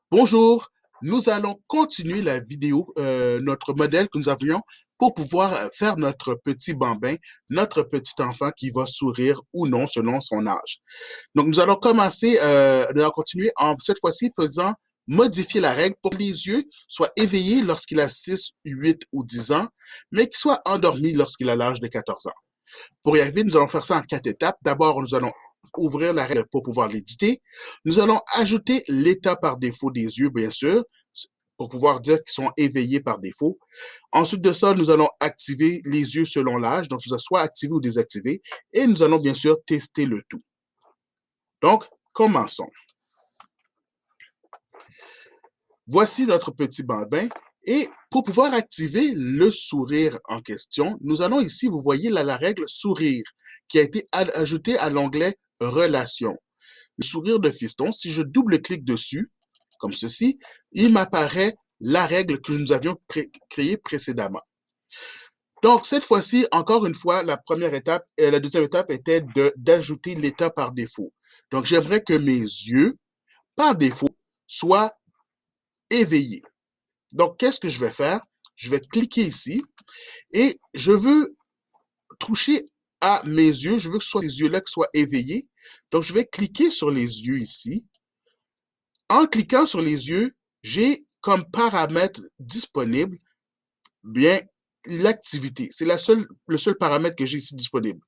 Bonjour, nous allons continuer la vidéo, notre modèle que nous avions pour pouvoir faire notre petit bambin, notre petit enfant qui va sourire ou non selon son âge. Donc, nous allons commencer, nous allons continuer en cette fois-ci faisant modifier la règle pour que les yeux soient éveillés lorsqu'il a 6, 8 ou 10 ans, mais qu'il soit endormi lorsqu'il a l'âge de 14 ans. Pour y arriver, nous allons faire ça en 4 étapes. D'abord, nous allons ouvrir la règle pour pouvoir l'éditer. Nous allons ajouter l'état par défaut des yeux, bien sûr, pour pouvoir dire qu'ils sont éveillés par défaut. Ensuite de ça, nous allons activer les yeux selon l'âge, donc ça soit activé ou désactivé, et nous allons bien sûr tester le tout. Donc, commençons. Voici notre petit bambin. Et pour pouvoir activer le sourire en question, nous allons ici, vous voyez là, la règle sourire qui a été ajoutée à l'onglet Relations. Le sourire de fiston, si je double-clique dessus, comme ceci, il m'apparaît la règle que nous avions créée précédemment. Donc, cette fois-ci, encore une fois, la première étape et la deuxième étape était d'ajouter l'état par défaut. Donc, j'aimerais que mes yeux, par défaut, soient éveillés. Donc, qu'est-ce que je vais faire? Je vais cliquer ici et je veux toucher à mes yeux. Je veux que ce soit ces yeux-là qui soient éveillés. Donc, je vais cliquer sur les yeux ici. En cliquant sur les yeux, j'ai comme paramètre disponible, bien, l'activité. C'est le seul paramètre que j'ai ici disponible.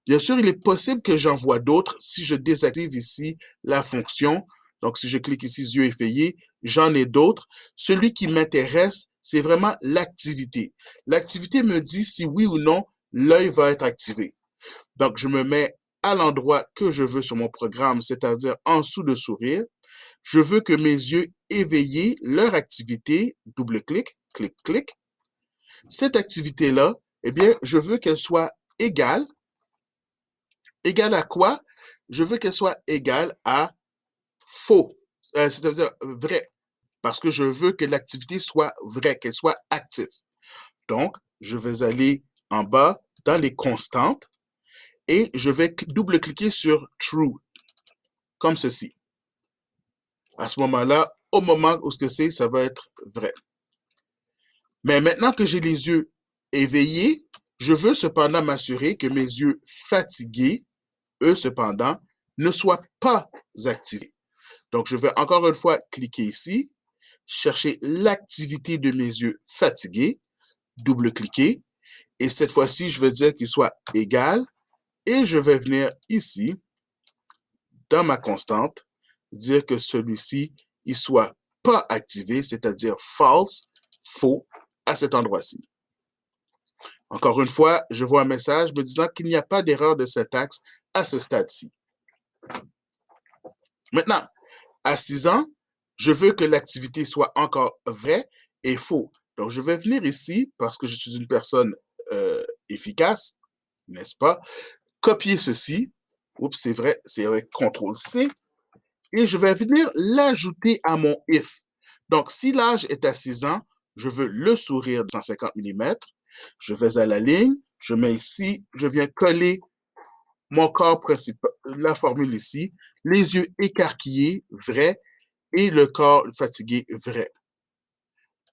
Bien sûr, il est possible que j'en vois d'autres si je désactive ici la fonction. Donc, si je clique ici yeux éveillés, j'en ai d'autres. Celui qui m'intéresse, c'est vraiment l'activité. L'activité me dit si oui ou non l'œil va être activé. Donc, je me mets à l'endroit que je veux sur mon programme, c'est-à-dire en dessous de sourire. Je veux que mes yeux éveillés, leur activité, double-clic, clic. Cette activité-là, eh bien, je veux qu'elle soit égale. Égale à quoi? Je veux qu'elle soit égale à faux, c'est-à-dire vrai, parce que je veux que l'activité soit vraie, qu'elle soit active. Donc, je vais aller en bas dans les constantes et je vais double-cliquer sur True, comme ceci. À ce moment-là, au moment où c'est, ça va être vrai. Mais maintenant que j'ai les yeux éveillés, je veux cependant m'assurer que mes yeux fatigués, eux cependant, ne soient pas activés. Donc, je vais encore une fois cliquer ici, chercher l'activité de mes yeux fatigués, double-cliquer, et cette fois-ci, je vais dire qu'il soit égal, et je vais venir ici, dans ma constante, dire que celui-ci, il soit pas activé, c'est-à-dire false, faux, à cet endroit-ci. Encore une fois, je vois un message me disant qu'il n'y a pas d'erreur de syntaxe à ce stade-ci. Maintenant, à 6 ans, je veux que l'activité soit encore vraie et faux. Donc, je vais venir ici, parce que je suis une personne efficace, n'est-ce pas? Copier ceci. Oups, c'est vrai, c'est avec CTRL-C. Et je vais venir l'ajouter à mon if. Donc, si l'âge est à 6 ans, je veux le sourire de 150 mm. Je vais à la ligne, je mets ici, je viens coller mon corps principal, la formule ici, les yeux écarquillés, vrai, et le corps fatigué, vrai.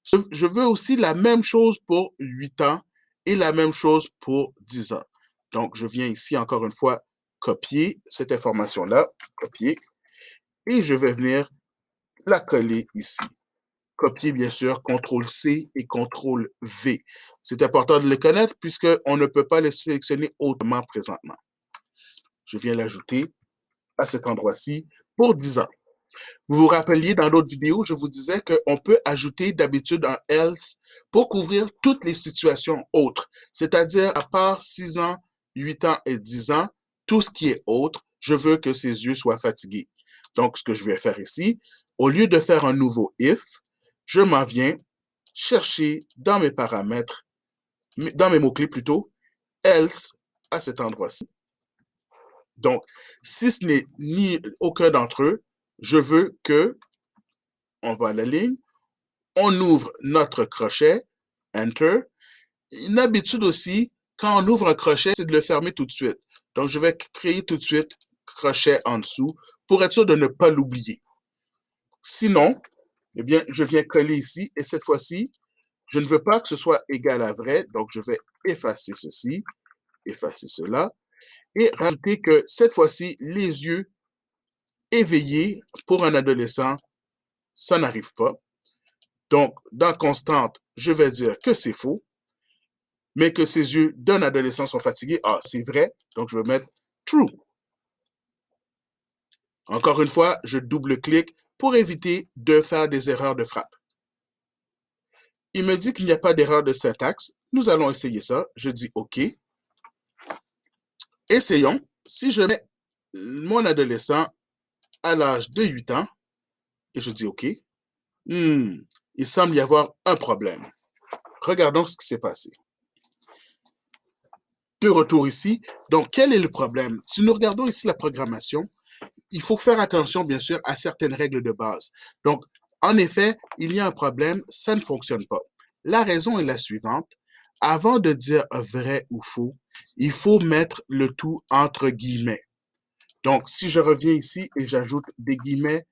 Je veux aussi la même chose pour 8 ans et la même chose pour 10 ans. Donc, je viens ici, encore une fois, copier cette information-là, copier, et je vais venir la coller ici. Copier, bien sûr, CTRL-C et CTRL-V. C'est important de les connaître puisqu'on ne peut pas les sélectionner autrement présentement. Je viens l'ajouter à cet endroit-ci pour 10 ans. Vous vous rappeliez, dans l'autre vidéo, je vous disais qu'on peut ajouter d'habitude un else pour couvrir toutes les situations autres, c'est-à-dire à part 6 ans, 8 ans et 10 ans, tout ce qui est autre, je veux que ses yeux soient fatigués. Donc, ce que je vais faire ici, au lieu de faire un nouveau if, je m'en viens chercher dans mes paramètres, dans mes mots-clés plutôt, else à cet endroit-ci. Donc, si ce n'est ni aucun d'entre eux, je veux que, on va à la ligne, on ouvre notre crochet, Enter. Une habitude aussi, quand on ouvre un crochet, c'est de le fermer tout de suite. Donc, je vais créer tout de suite crochet en dessous pour être sûr de ne pas l'oublier. Sinon, eh bien, je viens coller ici et cette fois-ci, je ne veux pas que ce soit égal à vrai, donc je vais effacer ceci, effacer cela et rajouter que cette fois-ci, les yeux éveillés pour un adolescent, ça n'arrive pas. Donc, dans constante, je vais dire que c'est faux, mais que ses yeux d'un adolescent sont fatigués. Ah, c'est vrai, donc je vais mettre true. Encore une fois, je double-clique pour éviter de faire des erreurs de frappe. Il me dit qu'il n'y a pas d'erreur de syntaxe. Nous allons essayer ça. Je dis OK. Essayons. Si je mets mon adolescent à l'âge de 8 ans et je dis OK, il semble y avoir un problème. Regardons ce qui s'est passé. De retour ici. Donc, quel est le problème? Si nous regardons ici la programmation, il faut faire attention, bien sûr, à certaines règles de base. Donc, en effet, il y a un problème, ça ne fonctionne pas. La raison est la suivante. Avant de dire vrai ou faux, il faut mettre le tout entre guillemets. Donc, si je reviens ici et j'ajoute des guillemets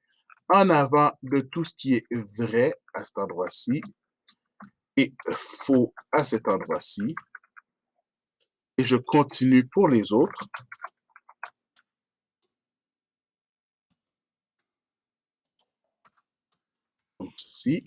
en avant de tout ce qui est vrai à cet endroit-ci et faux à cet endroit-ci, et je continue pour les autres, comme ceci,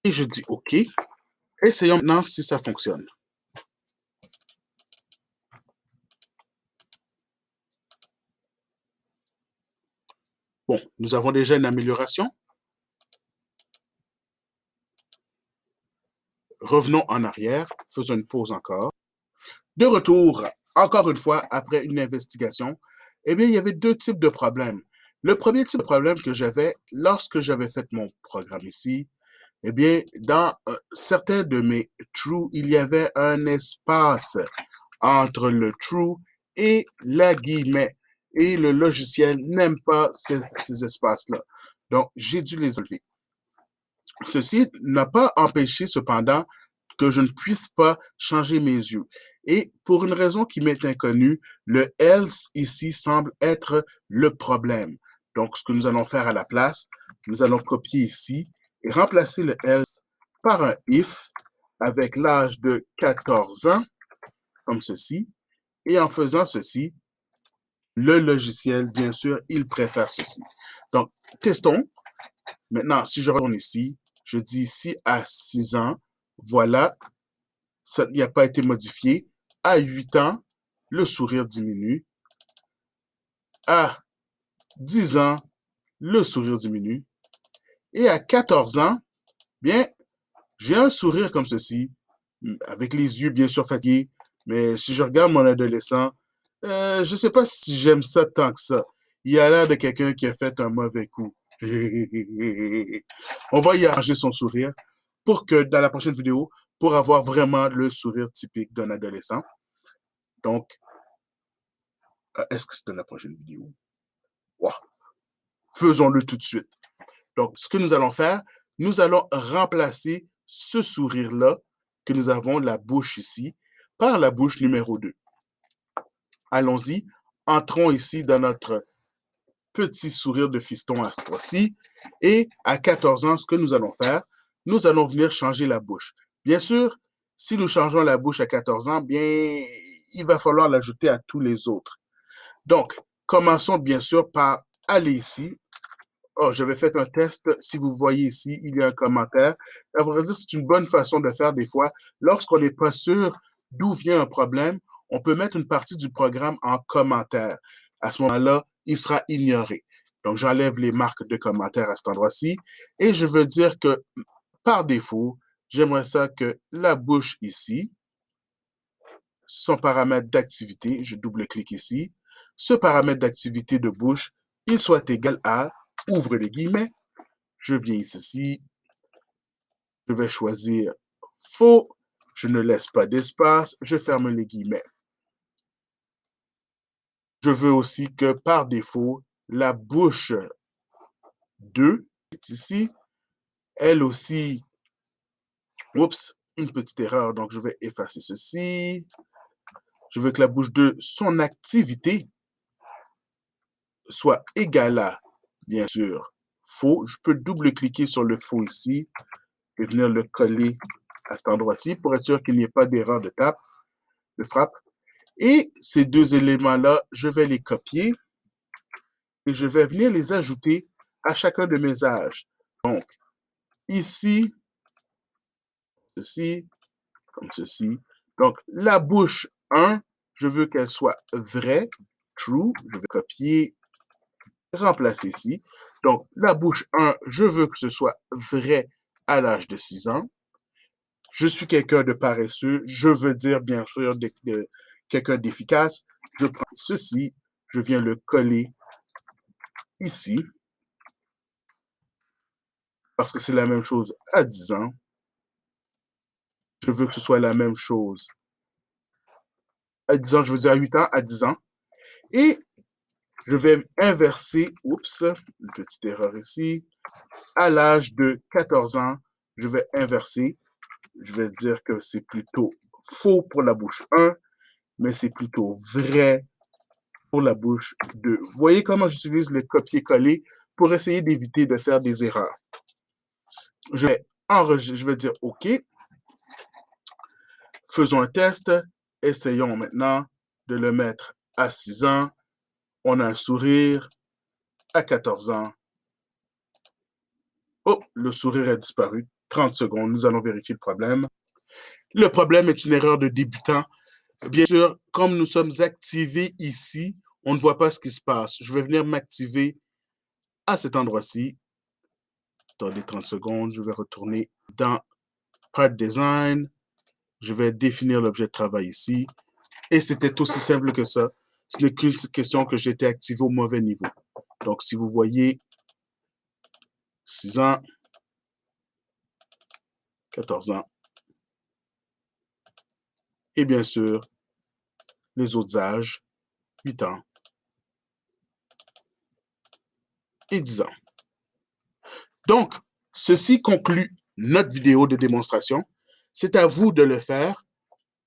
et je dis OK. Essayons maintenant si ça fonctionne. Bon, nous avons déjà une amélioration. Revenons en arrière, faisons une pause encore. De retour, encore une fois, après une investigation, eh bien, il y avait deux types de problèmes. Le premier type de problème que j'avais lorsque j'avais fait mon programme ici, eh bien, dans certains de mes true, il y avait un espace entre le true et la guillemet. Et le logiciel n'aime pas ces espaces-là. Donc, j'ai dû les enlever. Ceci n'a pas empêché cependant que je ne puisse pas changer mes yeux. Et pour une raison qui m'est inconnue, le else ici semble être le problème. Donc, ce que nous allons faire à la place, nous allons copier ici et remplacer le else par un if avec l'âge de 14 ans, comme ceci. Et en faisant ceci, le logiciel, bien sûr, il préfère ceci. Donc, testons. Maintenant, si je retourne ici, je dis ici à 6 ans, voilà, ça n'a pas été modifié. À 8 ans, le sourire diminue. À 10 ans, le sourire diminue. Et à 14 ans, bien, j'ai un sourire comme ceci, avec les yeux bien sûr fatigués. Mais si je regarde mon adolescent, je ne sais pas si j'aime ça tant que ça. Il a l'air de quelqu'un qui a fait un mauvais coup. On va y arranger son sourire pour que dans la prochaine vidéo, pour avoir vraiment le sourire typique d'un adolescent. Donc, est-ce que c'est dans la prochaine vidéo? Wow. Faisons-le tout de suite. Donc, ce que nous allons faire, nous allons remplacer ce sourire-là que nous avons, la bouche ici, par la bouche numéro 2. Allons-y, entrons ici dans notre petit sourire de fiston à cette fois-ci. Et à 14 ans, ce que nous allons faire, nous allons venir changer la bouche. Bien sûr, si nous changeons la bouche à 14 ans, bien, il va falloir l'ajouter à tous les autres. Donc, commençons bien sûr par aller ici. Oh, j'avais fait un test. Si vous voyez ici, il y a un commentaire. À vrai dire, c'est une bonne façon de faire des fois. Lorsqu'on n'est pas sûr d'où vient un problème, on peut mettre une partie du programme en commentaire. À ce moment-là, il sera ignoré. Donc, j'enlève les marques de commentaires à cet endroit-ci. Et je veux dire que, par défaut, j'aimerais ça que la bouche ici son paramètre d'activité, je double-clique ici, ce paramètre d'activité de bouche, il soit égal à, ouvre les guillemets, je viens ici, je vais choisir faux, je ne laisse pas d'espace, je ferme les guillemets. Je veux aussi que par défaut, la bouche 2 est ici, elle aussi, oups, une petite erreur, donc je vais effacer ceci. Je veux que la bouche 2, son activité, soit égale à, bien sûr, faux. Je peux double-cliquer sur le faux ici et venir le coller à cet endroit-ci pour être sûr qu'il n'y ait pas d'erreur de frappe. Et ces deux éléments-là, je vais les copier et je vais venir les ajouter à chacun de mes âges. Donc, ici, ceci, comme ceci. Donc, la bouche 1, je veux qu'elle soit vraie, true. Je vais copier, remplacer ici. Donc, la bouche 1, je veux que ce soit vrai à l'âge de 6 ans. Je suis quelqu'un de paresseux. Je veux dire, bien sûr, quelqu'un d'efficace. Je prends ceci, je viens le coller ici, parce que c'est la même chose à 10 ans. Je veux que ce soit la même chose à 10 ans, je veux dire à 8 ans, à 10 ans. Et je vais inverser, oups, une petite erreur ici, à l'âge de 14 ans, je vais inverser. Je vais dire que c'est plutôt faux pour la bouche 1, mais c'est plutôt vrai pour la bouche 2. Vous voyez comment j'utilise le copier-coller pour essayer d'éviter de faire des erreurs. Je vais dire OK. Faisons un test. Essayons maintenant de le mettre à 6 ans. On a un sourire. À 14 ans. Oh, le sourire a disparu. 30 secondes, nous allons vérifier le problème. Le problème est une erreur de débutant. Bien sûr, comme nous sommes activés ici, on ne voit pas ce qui se passe. Je vais venir m'activer à cet endroit-ci. Attendez 30 secondes, je vais retourner dans Part Design. Je vais définir l'objet de travail ici. Et c'était aussi simple que ça. Ce n'est qu'une question que j'ai été activé au mauvais niveau. Donc, si vous voyez 6 ans, 14 ans, et bien sûr, les autres âges, 8 ans et 10 ans. Donc, ceci conclut notre vidéo de démonstration. C'est à vous de le faire.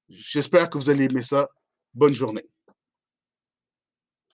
J'espère que vous allez aimer ça. Bonne journée.